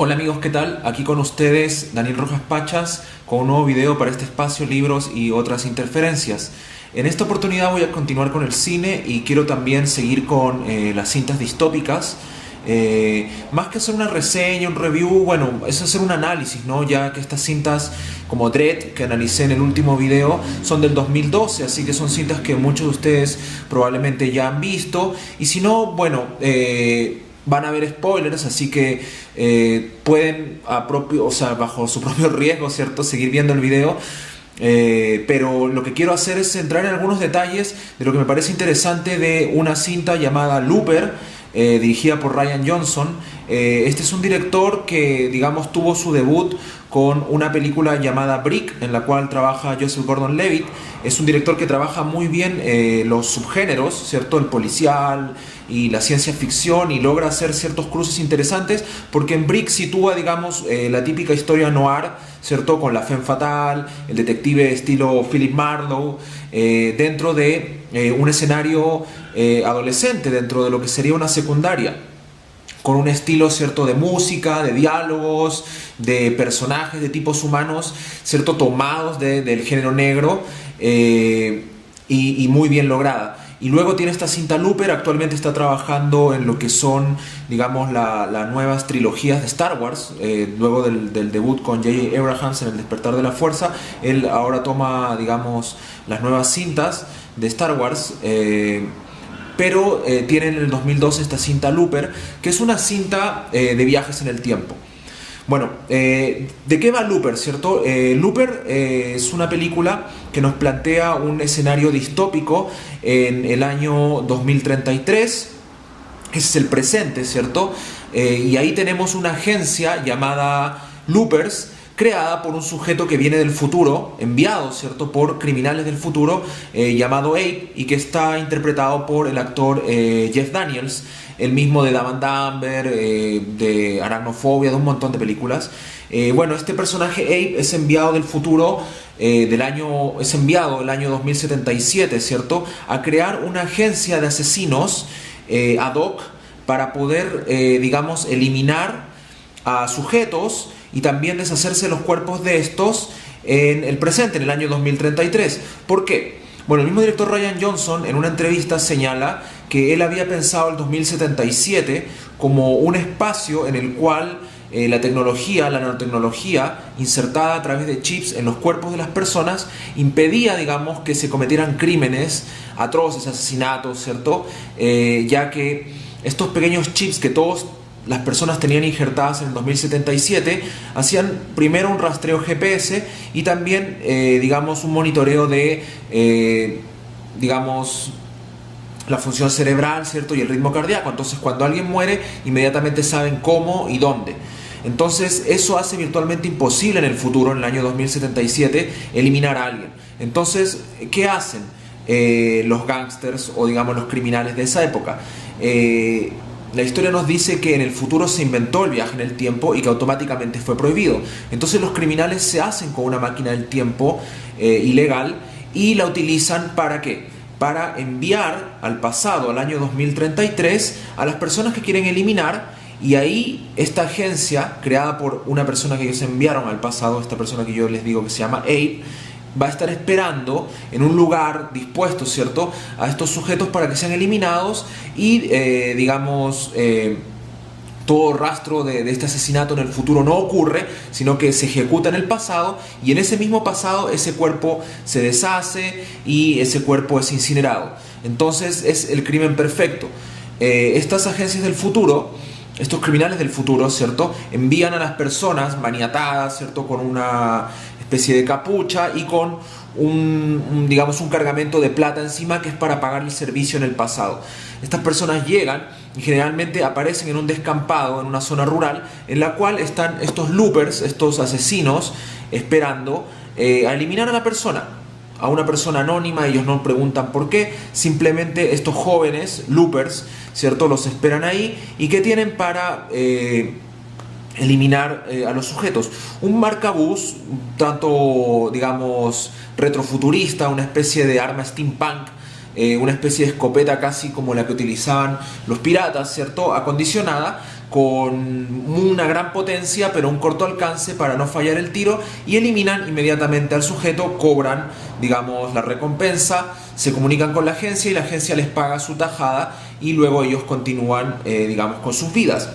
Hola amigos, ¿qué tal? Aquí con ustedes Daniel Rojas Pachas con un nuevo video para este espacio Libros y otras interferencias. En esta oportunidad voy a continuar con el cine y quiero también seguir con las cintas distópicas. Más que hacer una reseña, un review, bueno, es hacer un análisis, ¿no? Ya que estas cintas como Dredd, que analicé en el último video, son del 2012, así que son cintas que muchos de ustedes probablemente ya han visto. Y si no, bueno, van a haber spoilers, así que pueden bajo su propio riesgo, ¿cierto?, seguir viendo el video. Pero lo que quiero hacer es entrar en algunos detalles de lo que me parece interesante de una cinta llamada Looper, dirigida por Rian Johnson. Este es un director que, digamos, tuvo su debut con una película llamada Brick, en la cual trabaja Joseph Gordon-Levitt. Es un director que trabaja muy bien los subgéneros, ¿cierto? El policial y la ciencia ficción, y logra hacer ciertos cruces interesantes, porque en Brick sitúa, digamos, la típica historia noir, ¿cierto? Con la femme fatale, el detective estilo Philip Marlowe, dentro de un escenario adolescente, dentro de lo que sería una secundaria, con un estilo, ¿cierto?, de música, de diálogos, de personajes, de tipos humanos, ¿cierto?, tomados del género negro, y muy bien lograda. Y luego tiene esta cinta Looper. Actualmente está trabajando en lo que son, digamos, las nuevas trilogías de Star Wars. Luego del debut con J.J. Abrams en El Despertar de la Fuerza, él ahora toma, digamos, las nuevas cintas de Star Wars. Pero tiene en el 2012 esta cinta Looper, que es una cinta de viajes en el tiempo. Bueno, ¿de qué va Looper, cierto? Looper es una película que nos plantea un escenario distópico en el año 2033. Ese es el presente, ¿cierto? Y ahí tenemos una agencia llamada Loopers, creada por un sujeto que viene del futuro, enviado, ¿cierto?, por criminales del futuro, llamado Abe, y que está interpretado por el actor Jeff Daniels, el mismo de Dumb and Dumber, de Arachnofobia, de un montón de películas. Bueno, este personaje Abe es enviado del futuro, del año 2077, ¿cierto?, a crear una agencia de asesinos ad hoc para poder, digamos, eliminar a sujetos y también deshacerse de los cuerpos de estos en el presente, en el año 2033. ¿Por qué? Bueno, el mismo director Rian Johnson en una entrevista señala que él había pensado el 2077 como un espacio en el cual la nanotecnología insertada a través de chips en los cuerpos de las personas impedía, digamos, que se cometieran crímenes atroces, asesinatos, ¿cierto? Ya que estos pequeños chips que las personas tenían injertadas en el 2077 hacían primero un rastreo GPS y también, digamos, un monitoreo de, digamos, la función cerebral, ¿cierto?, y el ritmo cardíaco. Entonces, cuando alguien muere, inmediatamente saben cómo y dónde. Entonces, eso hace virtualmente imposible en el futuro, en el año 2077, eliminar a alguien. Entonces, ¿qué hacen los gángsters o, digamos, los criminales de esa época? La historia nos dice que en el futuro se inventó el viaje en el tiempo y que automáticamente fue prohibido. Entonces los criminales se hacen con una máquina del tiempo ilegal y la utilizan ¿para qué? Para enviar al pasado, al año 2033, a las personas que quieren eliminar. Y ahí esta agencia, creada por una persona que ellos enviaron al pasado, esta persona que yo les digo que se llama Abe, va a estar esperando en un lugar dispuesto, ¿cierto?, a estos sujetos para que sean eliminados y, digamos, todo rastro de este asesinato en el futuro no ocurre, sino que se ejecuta en el pasado, y en ese mismo pasado ese cuerpo se deshace y ese cuerpo es incinerado. Entonces es el crimen perfecto. Estas agencias del futuro, estos criminales del futuro, ¿cierto?, envían a las personas maniatadas, ¿cierto?, con una especie de capucha y con digamos, un cargamento de plata encima, que es para pagar el servicio en el pasado. Estas personas llegan y generalmente aparecen en un descampado, en una zona rural, en la cual están estos loopers, estos asesinos, esperando a eliminar a la persona, a una persona anónima. Ellos no preguntan por qué, simplemente estos jóvenes loopers, ¿cierto?, los esperan ahí. ¿Y qué tienen para eliminar a los sujetos? Un marcabús, tanto, digamos, retrofuturista, una especie de arma steampunk, una especie de escopeta casi como la que utilizaban los piratas, ¿cierto?, acondicionada, con una gran potencia pero un corto alcance para no fallar el tiro, y eliminan inmediatamente al sujeto, cobran, digamos, la recompensa, se comunican con la agencia y la agencia les paga su tajada y luego ellos continúan, digamos, con sus vidas.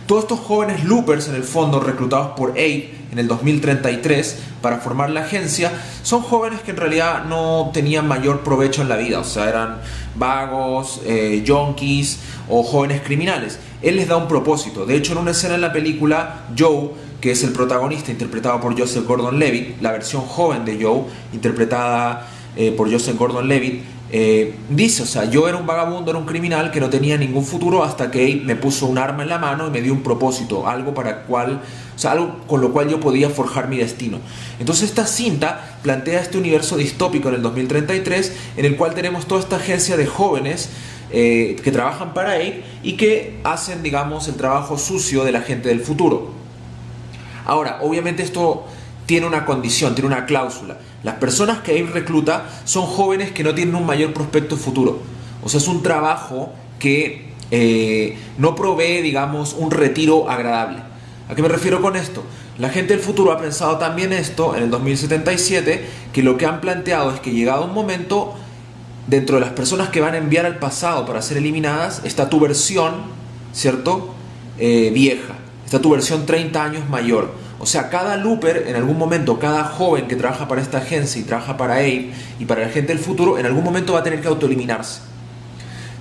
Todos estos jóvenes loopers, en el fondo reclutados por Abe en el 2033 para formar la agencia, son jóvenes que en realidad no tenían mayor provecho en la vida, o sea, eran vagos, junkies o jóvenes criminales. Él les da un propósito. De hecho, en una escena en la película, Joe, que es el protagonista interpretado por Joseph Gordon-Levitt, la versión joven de Joe interpretada por Joseph Gordon-Levitt, dice, o sea, yo era un vagabundo, era un criminal que no tenía ningún futuro hasta que Abe me puso un arma en la mano y me dio un propósito, algo algo con lo cual yo podía forjar mi destino. Entonces esta cinta plantea este universo distópico en el 2033 en el cual tenemos toda esta agencia de jóvenes que trabajan para Abe y que hacen, digamos, el trabajo sucio de la gente del futuro. Ahora, obviamente esto tiene una condición, tiene una cláusula. Las personas que Abe recluta son jóvenes que no tienen un mayor prospecto futuro. O sea, es un trabajo que no provee, digamos, un retiro agradable. ¿A qué me refiero con esto? La gente del futuro ha pensado también esto en el 2077, que lo que han planteado es que llegado un momento, dentro de las personas que van a enviar al pasado para ser eliminadas, está tu versión, ¿cierto? Vieja. Está tu versión 30 años mayor. O sea, cada looper, en algún momento, cada joven que trabaja para esta agencia y trabaja para Abe y para la gente del futuro, en algún momento va a tener que autoeliminarse.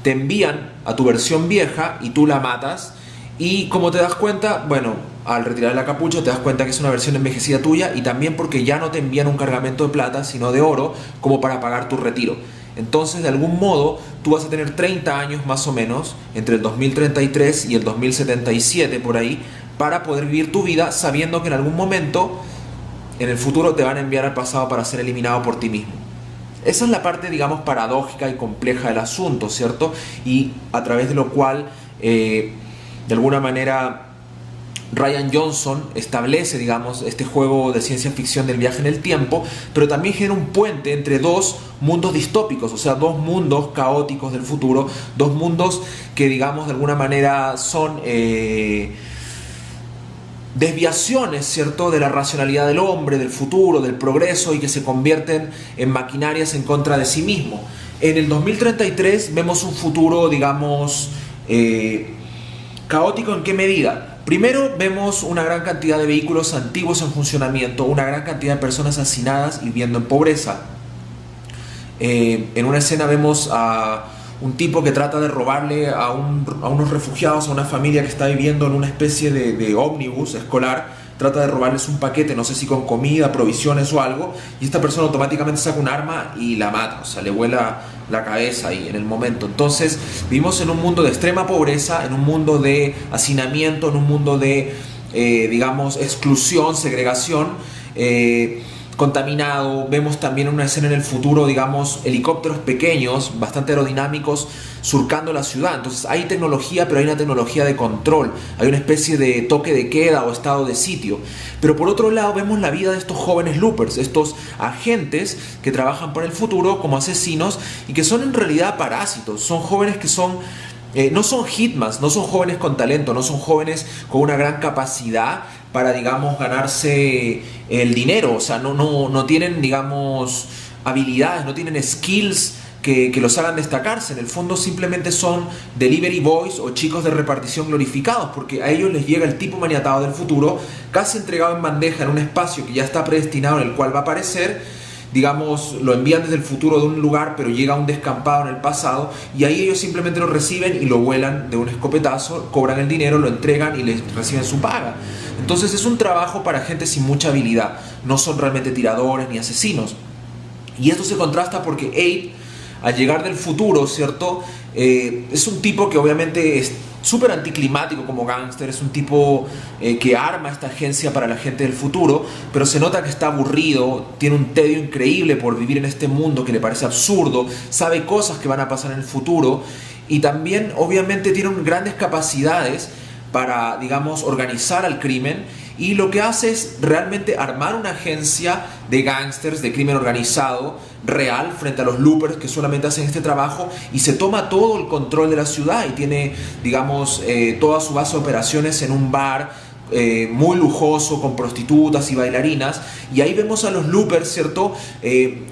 Te envían a tu versión vieja y tú la matas, y como te das cuenta, bueno, al retirar la capucha te das cuenta que es una versión envejecida tuya, y también porque ya no te envían un cargamento de plata, sino de oro, como para pagar tu retiro. Entonces, de algún modo, tú vas a tener 30 años más o menos, entre el 2033 y el 2077, por ahí, para poder vivir tu vida sabiendo que en algún momento en el futuro te van a enviar al pasado para ser eliminado por ti mismo. Esa es la parte, digamos, paradójica y compleja del asunto, ¿cierto? Y a través de lo cual, de alguna manera, Rian Johnson establece, digamos, este juego de ciencia ficción del viaje en el tiempo, pero también genera un puente entre dos mundos distópicos, o sea, dos mundos caóticos del futuro, dos mundos que, digamos, de alguna manera son desviaciones, ¿cierto?, de la racionalidad del hombre, del futuro, del progreso, y que se convierten en maquinarias en contra de sí mismo. En el 2033 vemos un futuro, digamos, caótico. ¿En qué medida? Primero vemos una gran cantidad de vehículos antiguos en funcionamiento, una gran cantidad de personas hacinadas y viviendo en pobreza. En una escena vemos a un tipo que trata de robarle a unos refugiados, a una familia que está viviendo en una especie de ómnibus escolar, trata de robarles un paquete, no sé si con comida, provisiones o algo, y esta persona automáticamente saca un arma y la mata, o sea, le vuela la cabeza ahí en el momento. Entonces, vivimos en un mundo de extrema pobreza, en un mundo de hacinamiento, en un mundo de, digamos, exclusión, segregación, contaminado. Vemos también una escena en el futuro, digamos, helicópteros pequeños, bastante aerodinámicos, surcando la ciudad. Entonces hay tecnología, pero hay una tecnología de control, hay una especie de toque de queda o estado de sitio. Pero por otro lado vemos la vida de estos jóvenes loopers, estos agentes que trabajan para el futuro como asesinos y que son en realidad parásitos. Son jóvenes que son no son hitmans, no son jóvenes con talento, no son jóvenes con una gran capacidad para, digamos, ganarse el dinero. O sea, no tienen, digamos, habilidades, no tienen skills que los hagan destacarse. En el fondo simplemente son delivery boys o chicos de repartición glorificados, porque a ellos les llega el tipo maniatado del futuro, casi entregado en bandeja en un espacio que ya está predestinado, en el cual va a aparecer. Digamos, lo envían desde el futuro de un lugar, pero llega a un descampado en el pasado, y ahí ellos simplemente lo reciben y lo vuelan de un escopetazo, cobran el dinero, lo entregan y les reciben su paga. Entonces es un trabajo para gente sin mucha habilidad, no son realmente tiradores ni asesinos. Y esto se contrasta porque Abe, al llegar del futuro, ¿cierto? Es un tipo que obviamente es súper anticlimático como gángster, es un tipo que arma esta agencia para la gente del futuro, pero se nota que está aburrido, tiene un tedio increíble por vivir en este mundo que le parece absurdo, sabe cosas que van a pasar en el futuro, y también obviamente tiene grandes capacidades para, digamos, organizar al crimen, y lo que hace es realmente armar una agencia de gángsters, de crimen organizado, real frente a los loopers que solamente hacen este trabajo, y se toma todo el control de la ciudad y tiene, digamos, toda su base de operaciones en un bar muy lujoso con prostitutas y bailarinas, y ahí vemos a los loopers, ¿cierto?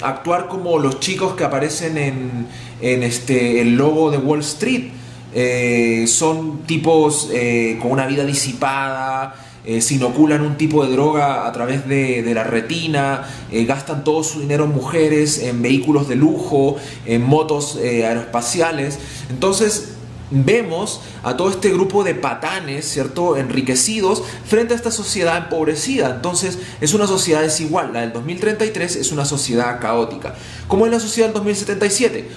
Actuar como los chicos que aparecen en el logo de Wall Street. Son tipos con una vida disipada, se inoculan un tipo de droga a través de la retina, gastan todo su dinero en mujeres, en vehículos de lujo, en motos aeroespaciales. Entonces vemos a todo este grupo de patanes, ¿cierto?, enriquecidos frente a esta sociedad empobrecida. Entonces es una sociedad desigual. La del 2033 es una sociedad caótica. ¿Cómo es la sociedad del 2077?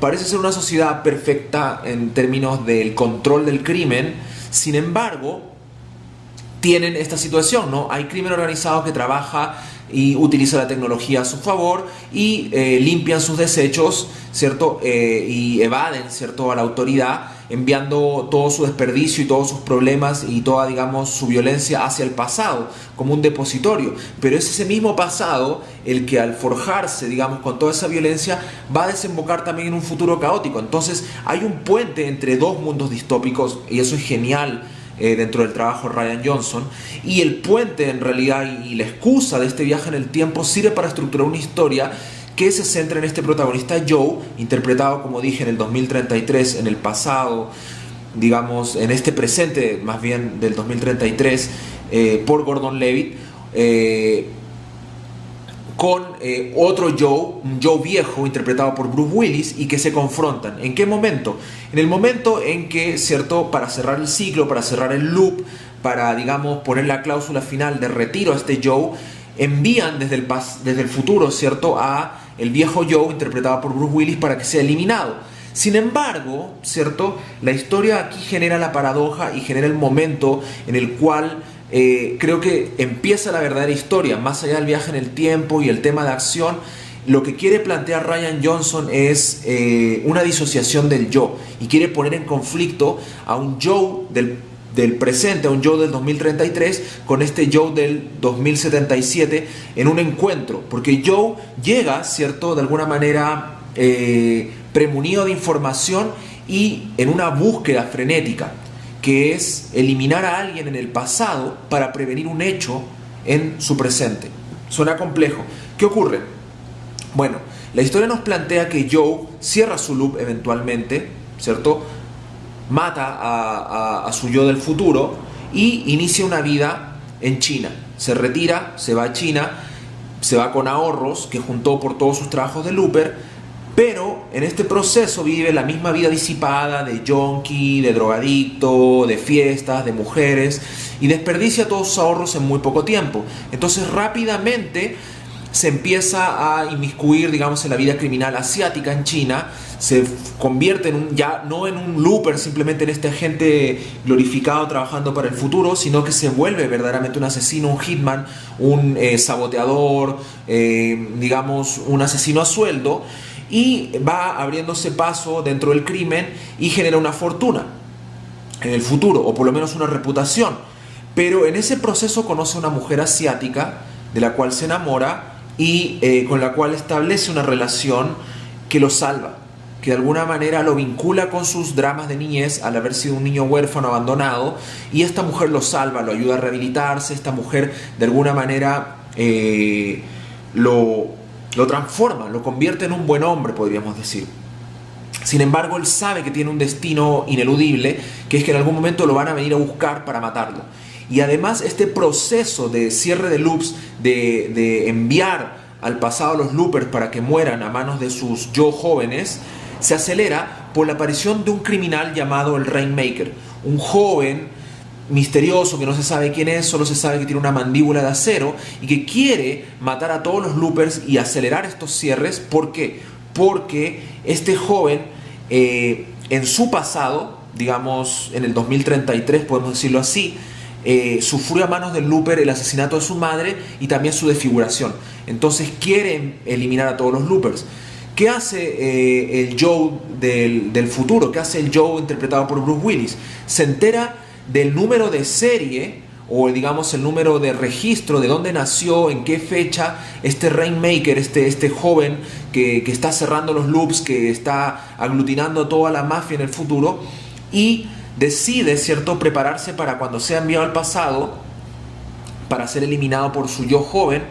Parece ser una sociedad perfecta en términos del control del crimen. Sin embargo, tienen esta situación, ¿no? Hay crimen organizado que trabaja y utiliza la tecnología a su favor y limpian sus desechos, ¿cierto? Y evaden, ¿cierto?, a la autoridad, enviando todo su desperdicio y todos sus problemas y toda, digamos, su violencia hacia el pasado, como un depositorio. Pero es ese mismo pasado el que, al forjarse, digamos, con toda esa violencia, va a desembocar también en un futuro caótico. Entonces hay un puente entre dos mundos distópicos, y eso es genial dentro del trabajo de Rian Johnson, y el puente en realidad y la excusa de este viaje en el tiempo sirve para estructurar una historia que se centra en este protagonista Joe, interpretado, como dije, en el 2033, en el pasado, digamos, en este presente más bien del 2033, por Gordon Levitt, con otro Joe, un Joe viejo interpretado por Bruce Willis, y que se confrontan. ¿En qué momento? En el momento en que, ¿cierto?, para cerrar el ciclo, para cerrar el loop, para, digamos, poner la cláusula final de retiro a este Joe, envían desde el futuro, ¿cierto?, a el viejo Joe interpretado por Bruce Willis para que sea eliminado. Sin embargo, ¿cierto?, la historia aquí genera la paradoja y genera el momento en el cual creo que empieza la verdadera historia. Más allá del viaje en el tiempo y el tema de acción, lo que quiere plantear Rian Johnson es una disociación del yo, y quiere poner en conflicto a un Joe del presente, a un Joe del 2033 con este Joe del 2077 en un encuentro, porque Joe llega, ¿cierto?, de alguna manera premunido de información y en una búsqueda frenética, que es eliminar a alguien en el pasado para prevenir un hecho en su presente. Suena complejo. ¿Qué ocurre? Bueno, la historia nos plantea que Joe cierra su loop eventualmente, ¿cierto? Mata a su yo del futuro y inicia una vida en China. Se retira, se va a China, se va con ahorros que juntó por todos sus trabajos de looper, pero en este proceso vive la misma vida disipada de junkie, de drogadicto, de fiestas, de mujeres, y desperdicia todos sus ahorros en muy poco tiempo. Entonces rápidamente se empieza a inmiscuir, digamos, en la vida criminal asiática en China. Se convierte ya no en un looper, simplemente en este agente glorificado trabajando para el futuro, sino que se vuelve verdaderamente un asesino, un hitman, un saboteador, digamos, un asesino a sueldo, y va abriéndose paso dentro del crimen y genera una fortuna en el futuro, o por lo menos una reputación. Pero en ese proceso conoce a una mujer asiática de la cual se enamora y con la cual establece una relación que lo salva, que de alguna manera lo vincula con sus dramas de niñez al haber sido un niño huérfano abandonado, y esta mujer lo salva, lo ayuda a rehabilitarse. Esta mujer de alguna manera lo transforma, lo convierte en un buen hombre, podríamos decir. Sin embargo, él sabe que tiene un destino ineludible, que es que en algún momento lo van a venir a buscar para matarlo. Y además este proceso de cierre de loops, de enviar al pasado a los loopers para que mueran a manos de sus yo jóvenes, se acelera por la aparición de un criminal llamado el Rainmaker, un joven misterioso que no se sabe quién es, solo se sabe que tiene una mandíbula de acero y que quiere matar a todos los loopers y acelerar estos cierres. ¿Por qué? Porque este joven en su pasado, digamos en el 2033, podemos decirlo así, sufrió a manos del looper el asesinato de su madre y también su desfiguración. Entonces quiere eliminar a todos los loopers. ¿Qué hace el Joe del futuro? ¿Qué hace el Joe interpretado por Bruce Willis? Se entera del número de serie o digamos el número de registro de dónde nació, en qué fecha este Rainmaker, este joven que está cerrando los loops, que está aglutinando toda la mafia en el futuro, y decide, ¿cierto?, prepararse para cuando sea enviado al pasado, para ser eliminado por su yo joven,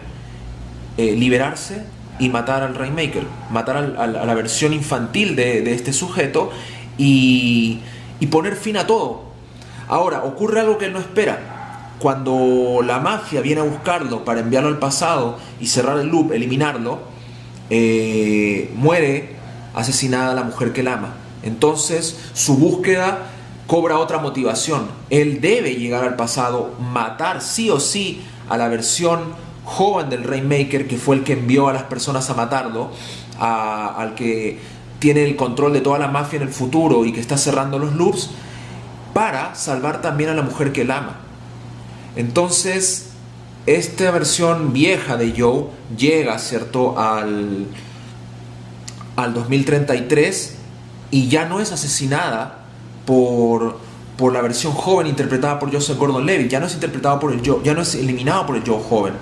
liberarse y matar al Rainmaker, matar a la versión infantil de este sujeto y poner fin a todo. Ahora, ocurre algo que él no espera. Cuando la mafia viene a buscarlo para enviarlo al pasado y cerrar el loop, eliminarlo, muere asesinada la mujer que él ama. Entonces su búsqueda cobra otra motivación. Él debe llegar al pasado, matar sí o sí a la versión joven del Rainmaker, que fue el que envió a las personas a matarlo, al que tiene el control de toda la mafia en el futuro y que está cerrando los loops, para salvar también a la mujer que él ama. Entonces, esta versión vieja de Joe llega, ¿cierto?, al 2033 y ya no es asesinada por la versión joven interpretada por Joseph Gordon-Levitt, ya no es interpretado por el Joe, ya no es eliminado por el Joe joven.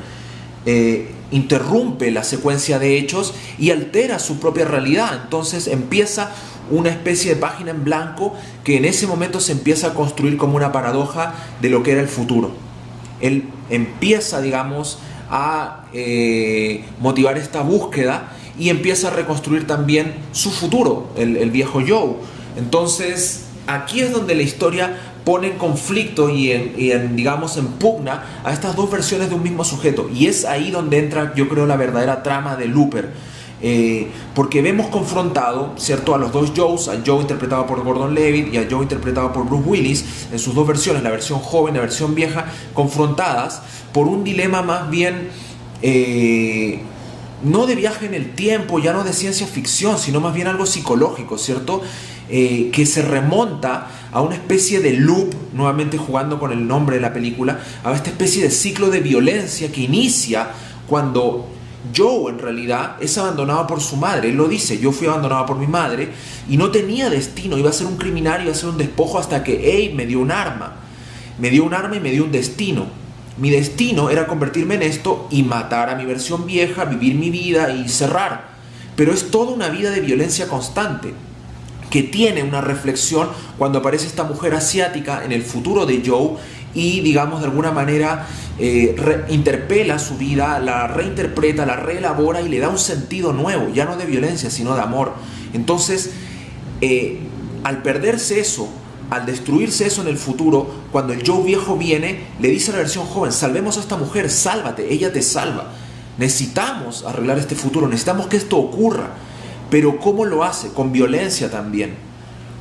Interrumpe la secuencia de hechos y altera su propia realidad. Entonces empieza una especie de página en blanco que en ese momento se empieza a construir como una paradoja de lo que era el futuro. Él empieza, digamos, a motivar esta búsqueda y empieza a reconstruir también su futuro, el viejo Joe. Entonces aquí es donde la historia pone en conflicto y digamos, en pugna a estas dos versiones de un mismo sujeto. Y es ahí donde entra, yo creo, la verdadera trama de Looper. Porque vemos confrontado, ¿cierto?, a los dos Joes, a Joe interpretado por Gordon-Levitt y a Joe interpretado por Bruce Willis, en sus dos versiones, la versión joven y la versión vieja, confrontadas por un dilema más bien no de viaje en el tiempo, ya no de ciencia ficción, sino más bien algo psicológico, ¿cierto?, que se remonta a una especie de loop, nuevamente jugando con el nombre de la película, a esta especie de ciclo de violencia que inicia cuando Joe en realidad es abandonado por su madre. Él lo dice: yo fui abandonado por mi madre y no tenía destino, iba a ser un criminal, iba a ser un despojo, hasta que Abe me dio un arma y me dio un destino. Mi destino era convertirme en esto y matar a mi versión vieja, vivir mi vida y cerrar. Pero es toda una vida de violencia constante, que tiene una reflexión cuando aparece esta mujer asiática en el futuro de Joe y, digamos, de alguna manera interpela su vida, la reinterpreta, la reelabora y le da un sentido nuevo, ya no de violencia, sino de amor. Entonces, al perderse eso, al destruirse eso en el futuro, cuando el Joe viejo viene, le dice a la versión joven: salvemos a esta mujer, sálvate, ella te salva. Necesitamos arreglar este futuro, necesitamos que esto ocurra. Pero ¿cómo lo hace? Con violencia también,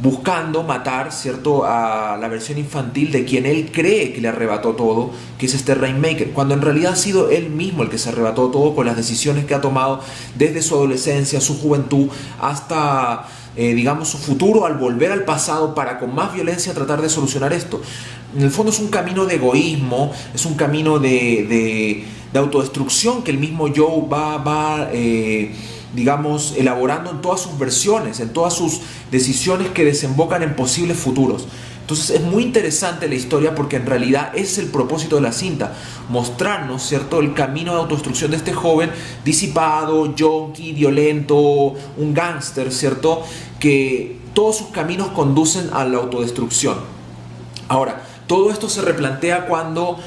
buscando matar, ¿cierto?, a la versión infantil de quien él cree que le arrebató todo, que es este Rainmaker, cuando en realidad ha sido él mismo el que se arrebató todo con las decisiones que ha tomado desde su adolescencia, su juventud, hasta digamos, su futuro, al volver al pasado para con más violencia tratar de solucionar esto. En el fondo es un camino de egoísmo, es un camino de autodestrucción que el mismo Joe va digamos, elaborando en todas sus versiones, en todas sus decisiones que desembocan en posibles futuros. Entonces es muy interesante la historia, porque en realidad es el propósito de la cinta, mostrarnos, ¿cierto?, el camino de autodestrucción de este joven disipado, yonki, violento, un gángster, ¿cierto?, que todos sus caminos conducen a la autodestrucción. Ahora, todo esto se replantea cuando,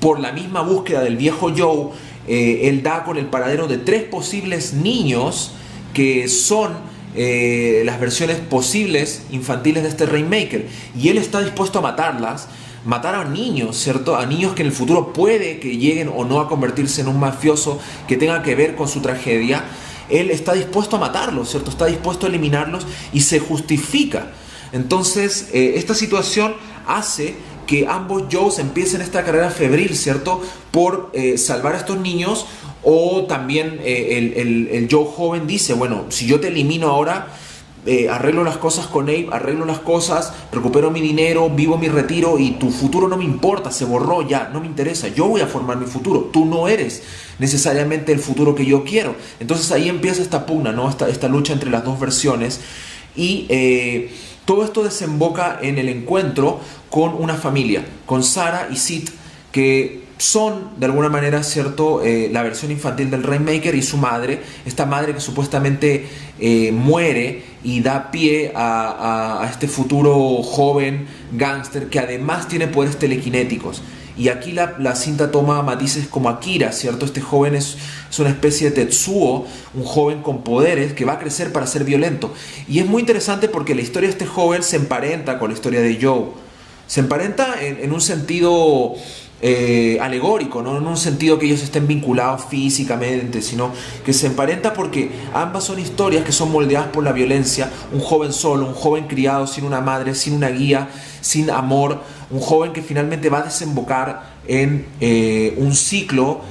por la misma búsqueda del viejo Joe, él da con el paradero de 3 posibles niños que son las versiones posibles infantiles de este Rainmaker, y él está dispuesto a matarlas, matar a niños, ¿cierto?, a niños que en el futuro puede que lleguen o no a convertirse en un mafioso que tenga que ver con su tragedia. Él está dispuesto a matarlos, ¿cierto?, está dispuesto a eliminarlos y se justifica. Entonces esta situación hace que ambos Joes empiecen esta carrera febril, ¿cierto?, por salvar a estos niños. O también el Joe joven dice: bueno, si yo te elimino ahora, arreglo las cosas con Abe, arreglo las cosas, recupero mi dinero, vivo mi retiro, y tu futuro no me importa, se borró ya, no me interesa, yo voy a formar mi futuro, tú no eres necesariamente el futuro que yo quiero. Entonces ahí empieza esta pugna, ¿no?, esta lucha entre las dos versiones. Y todo esto desemboca en el encuentro con una familia, con Sarah y Sid, que son de alguna manera, ¿cierto?, la versión infantil del Rainmaker y su madre, esta madre que supuestamente muere y da pie a este futuro joven gángster que además tiene poderes telequinéticos. Y aquí la cinta toma matices como Akira, ¿cierto? Este joven es una especie de Tetsuo, un joven con poderes que va a crecer para ser violento. Y es muy interesante porque la historia de este joven se emparenta con la historia de Joe. Se emparenta en un sentido alegórico, no en un sentido que ellos estén vinculados físicamente, sino que se emparenta porque ambas son historias que son moldeadas por la violencia. Un joven solo, un joven criado sin una madre, sin una guía, sin amor, un joven que finalmente va a desembocar en un ciclo,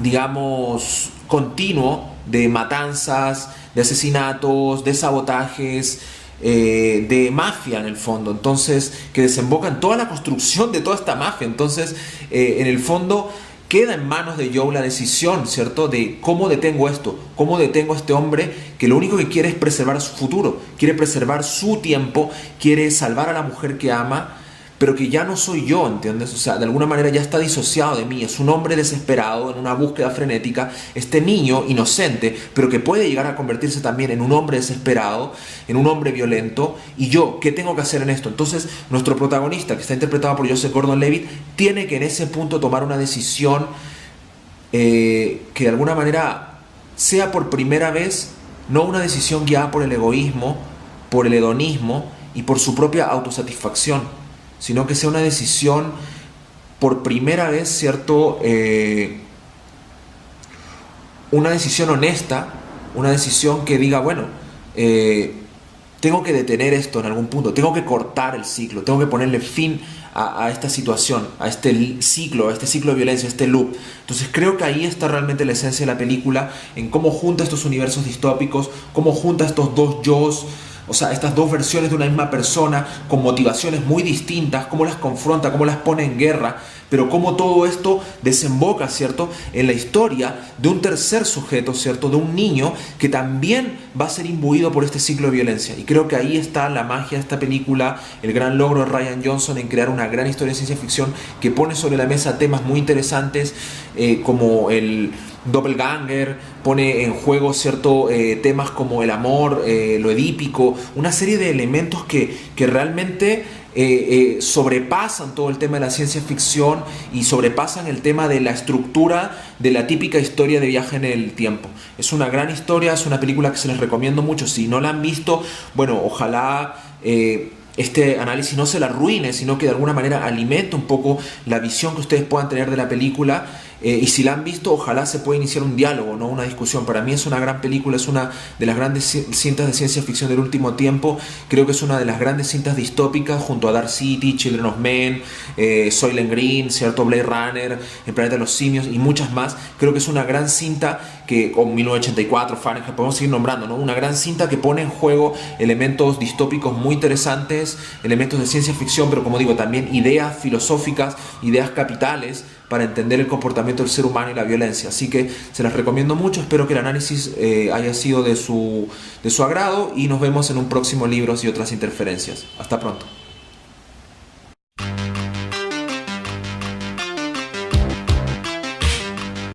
digamos, continuo de matanzas, de asesinatos, de sabotajes, de mafia en el fondo, entonces que desemboca en toda la construcción de toda esta mafia. Entonces en el fondo queda en manos de Joe la decisión, ¿cierto?, de cómo detengo esto, cómo detengo a este hombre que lo único que quiere es preservar su futuro, quiere preservar su tiempo, quiere salvar a la mujer que ama, pero que ya no soy yo, ¿entiendes? O sea, de alguna manera ya está disociado de mí, es un hombre desesperado en una búsqueda frenética, este niño inocente, pero que puede llegar a convertirse también en un hombre desesperado, en un hombre violento. Y yo, ¿qué tengo que hacer en esto? Entonces, nuestro protagonista, que está interpretado por Joseph Gordon-Levitt, tiene que en ese punto tomar una decisión que de alguna manera sea por primera vez, no una decisión guiada por el egoísmo, por el hedonismo y por su propia autosatisfacción, sino que sea una decisión por primera vez, ¿cierto?, una decisión honesta, una decisión que diga, bueno, tengo que detener esto en algún punto, tengo que cortar el ciclo, tengo que ponerle fin a esta situación, a este ciclo de violencia, a este loop. Entonces creo que ahí está realmente la esencia de la película, en cómo junta estos universos distópicos, cómo junta estos dos yo's, o sea, estas dos versiones de una misma persona con motivaciones muy distintas, cómo las confronta, cómo las pone en guerra, pero cómo todo esto desemboca, ¿cierto?, en la historia de un tercer sujeto, ¿cierto?, de un niño que también va a ser imbuido por este ciclo de violencia. Y creo que ahí está la magia de esta película, el gran logro de Rian Johnson en crear una gran historia de ciencia ficción que pone sobre la mesa temas muy interesantes como el doppelganger, pone en juego, ¿cierto?, temas como el amor, lo edípico, una serie de elementos que realmente sobrepasan todo el tema de la ciencia ficción y sobrepasan el tema de la estructura de la típica historia de viaje en el tiempo. Es una gran historia, es una película que se les recomiendo mucho. Si no la han visto, bueno, ojalá este análisis no se la arruine, sino que de alguna manera alimente un poco la visión que ustedes puedan tener de la película. Y si la han visto, ojalá se pueda iniciar un diálogo, no una discusión. Para mí es una gran película, es una de las grandes cintas de ciencia ficción del último tiempo. Creo que es una de las grandes cintas distópicas junto a Dark City, Children of Men, Soylent Green, ¿cierto?, Blade Runner, El planeta de los simios y muchas más. Creo que es una gran cinta que, con 1984, Fahrenheit, podemos seguir nombrando, ¿no? Una gran cinta que pone en juego elementos distópicos muy interesantes, elementos de ciencia ficción, pero como digo, también ideas filosóficas, ideas capitales para entender el comportamiento del ser humano y la violencia. Así que se las recomiendo mucho, espero que el análisis haya sido de su agrado y nos vemos en un próximo Libros y otras interferencias. Hasta pronto.